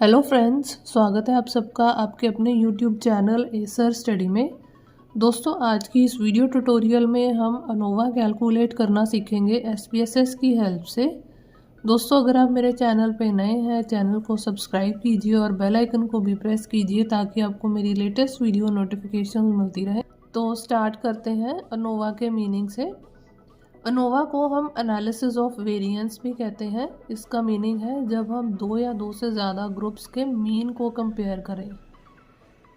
Hello friends, स्वागत है आप सबका आपके अपने यूट्यूब चैनल एसर स्टडी में। दोस्तों, आज की इस वीडियो ट्यूटोरियल में हम अनोवा कैलकुलेट करना सीखेंगे एसपीएसएस की हेल्प से। दोस्तों, अगर आप मेरे चैनल पे नए हैं, चैनल को सब्सक्राइब कीजिए और बेल आइकन को भी प्रेस कीजिए ताकि आपको मेरी लेटेस्ट वीडियो नोटिफिकेशन मिलती रहे। तो स्टार्ट करते हैं अनोवा के मीनिंग से। अनोवा को हम एनालिसिस ऑफ वेरिएंस भी कहते हैं। इसका मीनिंग है जब हम दो या दो से ज़्यादा ग्रुप्स के मीन को कंपेयर करें।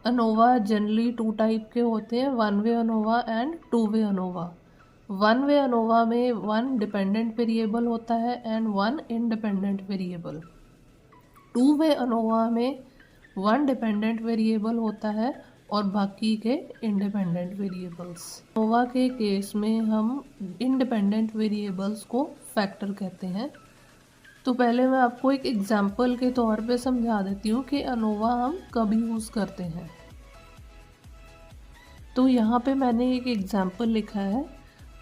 अनोवा जनरली टू टाइप के होते हैं, one way ANOVA and two way ANOVA. One way ANOVA में वन डिपेंडेंट वेरिएबल होता है and one independent variable. Two way ANOVA में वन डिपेंडेंट वेरिएबल होता है और बाकी के इंडिपेंडेंट वेरिएबल्स। अनोवा के केस में हम इंडिपेंडेंट वेरिएबल्स को फैक्टर कहते हैं। तो पहले मैं आपको एक एग्जांपल के तौर पे समझा देती हूँ कि अनोवा हम कब यूज़ करते हैं। तो यहाँ पे मैंने एक एग्जांपल लिखा है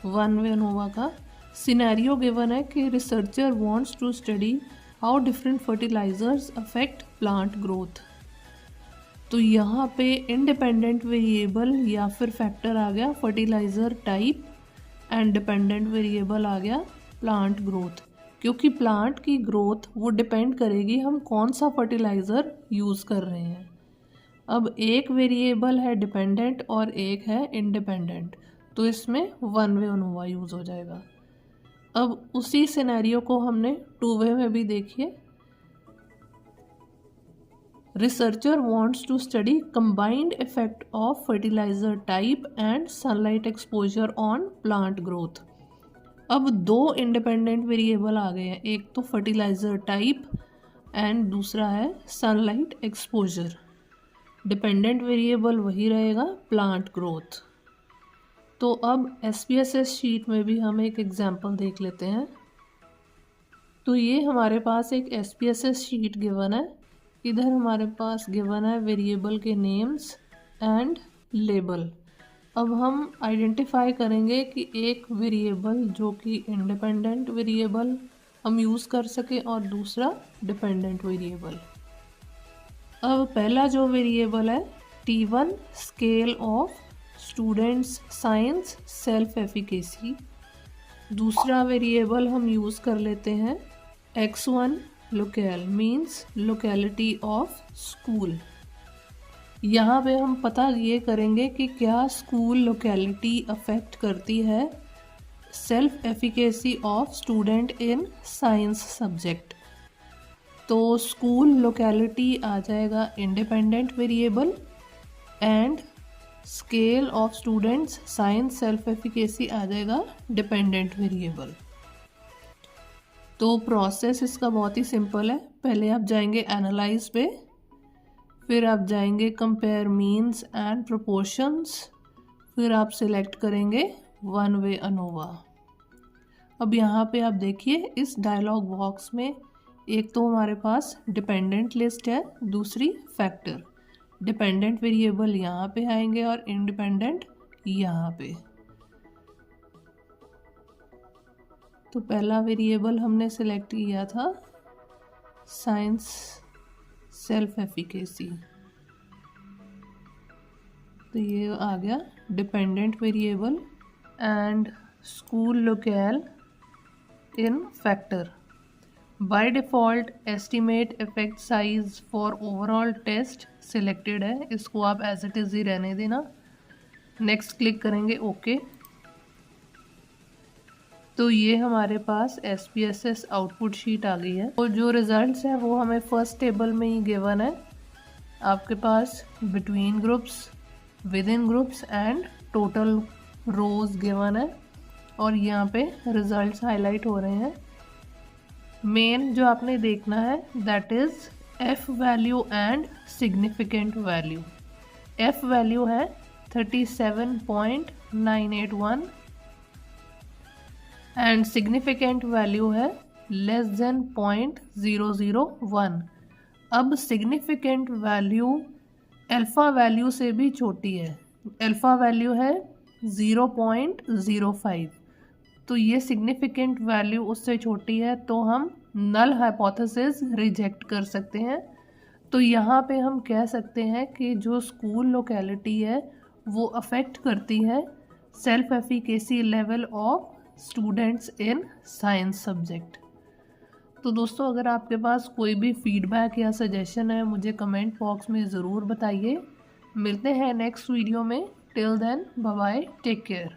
वन वे अनोवा का। सिनेरियो गिवन है कि researcher wants to study how different fertilizers affect plant growth. तो यहाँ पे इंडिपेंडेंट वेरिएबल या फिर फैक्टर आ गया fertiliser type and dependent variable आ गया प्लांट ग्रोथ, क्योंकि प्लांट की ग्रोथ वो डिपेंड करेगी हम कौन सा फर्टिलाइज़र यूज़ कर रहे हैं। अब एक वेरिएबल है डिपेंडेंट और एक है इंडिपेंडेंट, तो इसमें वन वे अनोवा यूज़ हो जाएगा। अब उसी सिनेरियो को हमने टू वे में भी देखिए। Researcher wants to study combined effect of fertilizer type and sunlight exposure on plant growth। अब दो इंडिपेंडेंट वेरिएबल आ गए हैं, एक तो फर्टिलाइज़र टाइप एंड दूसरा है सनलाइट एक्सपोजर। डिपेंडेंट वेरिएबल वही रहेगा प्लांट ग्रोथ। तो अब एसपीएसएस शीट में भी हम एक एग्जांपल देख लेते हैं। तो ये हमारे पास एक एसपीएसएस शीट गिवन है। इधर हमारे पास गिवन है वेरिएबल के नेम्स एंड लेबल। अब हम आइडेंटिफाई करेंगे कि एक वेरिएबल जो कि इंडिपेंडेंट वेरिएबल हम यूज़ कर सके और दूसरा डिपेंडेंट वेरिएबल। अब पहला जो वेरिएबल है T1 scale of students science self efficacy. दूसरा वेरिएबल हम यूज़ कर लेते हैं X1 local means locality of school. यहाँ पे हम पता ये करेंगे कि क्या स्कूल लोकेलिटी अफेक्ट करती है self efficacy of student in science subject. तो स्कूल लोकेलिटी आ जाएगा independent variable and scale of students science self efficacy आ जाएगा डिपेंडेंट वेरिएबल। तो प्रोसेस इसका बहुत ही सिंपल है। पहले आप जाएंगे एनालाइज पे, फिर आप जाएंगे कंपेयर मीन्स एंड प्रोपोर्शंस, फिर आप सिलेक्ट करेंगे वन वे अनोवा। अब यहाँ पे आप देखिए इस डायलॉग बॉक्स में एक तो हमारे पास डिपेंडेंट लिस्ट है, दूसरी फैक्टर। डिपेंडेंट वेरिएबल यहाँ पे आएंगे और इंडिपेंडेंट यहाँ पे। तो पहला वेरिएबल हमने सेलेक्ट किया था साइंस सेल्फ एफिकेसी, तो ये आ गया dependent variable and school locale in factor. By default estimate effect size for overall test selected है, इसको आप एज इट इज़ ही रहने देना। नेक्स्ट क्लिक करेंगे ओके। तो ये हमारे पास एसपीएसएस आउटपुट शीट आ गई है और जो रिजल्ट्स है वो हमें फर्स्ट टेबल में ही गिवन है। आपके पास between groups, within groups and total rows given है और यहाँ पे रिजल्ट्स हाईलाइट हो रहे हैं। मेन जो आपने देखना है that is F value and significant value. F value है 37.981 एंड सिग्निफिकेंट वैल्यू है लेस देन 0.001। अब सिग्निफिकेंट वैल्यू अल्फ़ा वैल्यू से भी छोटी है। अल्फ़ा वैल्यू है 0.05, तो ये सिग्निफिकेंट वैल्यू उससे छोटी है, तो हम नल हाइपोथेसिस रिजेक्ट कर सकते हैं। तो यहाँ पे हम कह सकते हैं कि जो स्कूल लोकेलिटी है वो अफेक्ट करती है self efficacy level of students in science subject. तो दोस्तों अगर आपके पास कोई भी फीडबैक या सजेशन है मुझे कमेंट बॉक्स में ज़रूर बताइए। मिलते हैं नेक्स्ट वीडियो में। Till then bye bye, take care.